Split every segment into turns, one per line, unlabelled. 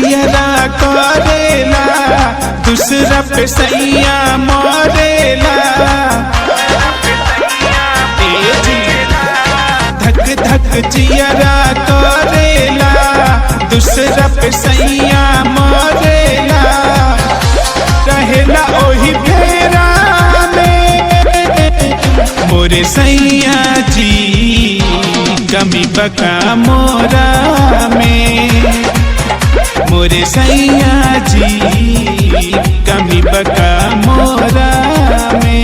जियरा करेला, दूसरा पे सैया मरेला। धक धक जियरा करेला, दूसरा पे सैया मरेला। रहेला ओही फेरा में मोरे सैया जी, कमी बका मोरा में। मोरे सैया जी, कमी बका मोरा में।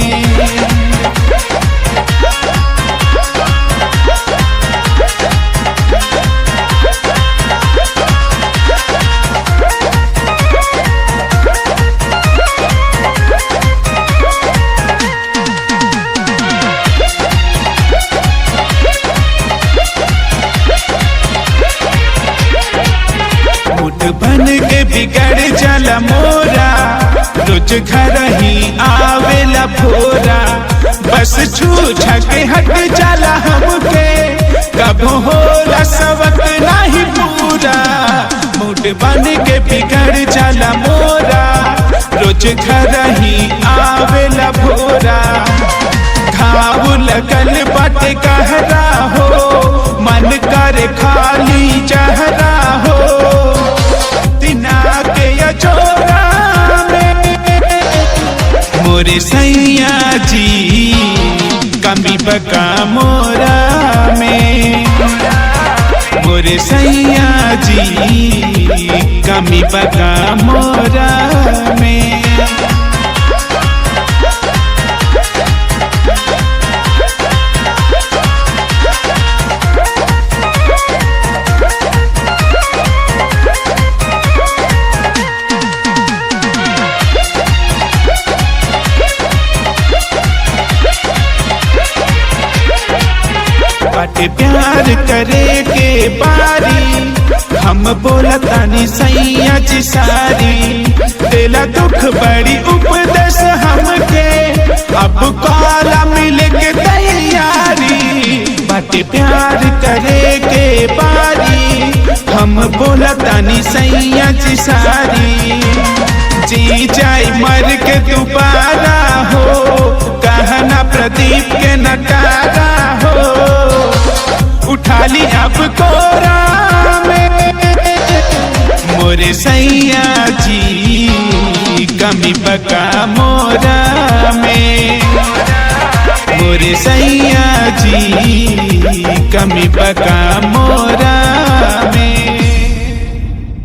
बन के बिगड़ जाला मोरा, रोज घर ही आवेला भोरा। बस छूछा के हट जाला हमके, कब होला सबक नहीं पूरा। मूड बन के बिगड़ जाला मोरा, रोज घर ही आवेला भोरा। घाव लगल बाटे कहरा हो, मन करे खाली चेहरा हो। मोरे सैया जी, कमी बका मोरा में। मोरे सैया जी, कमी बका मोरा में। बाटे प्यार करे के बारी, हम बोलतानी सैया जी सारी। तेला दुख बड़ी उपदेश हमके, अब काला मिले के तैयारी। बाटे प्यार करे के बारी, हम बोलतानी सैया जी सारी। जी जाए मर के दोबारा हो, कहना प्रदीप के नटारा हो। उठा ली अब कोरा में मोरे सैया जी, कमी बका मोरा में। मोरे सैया जी, कमी बका मोरा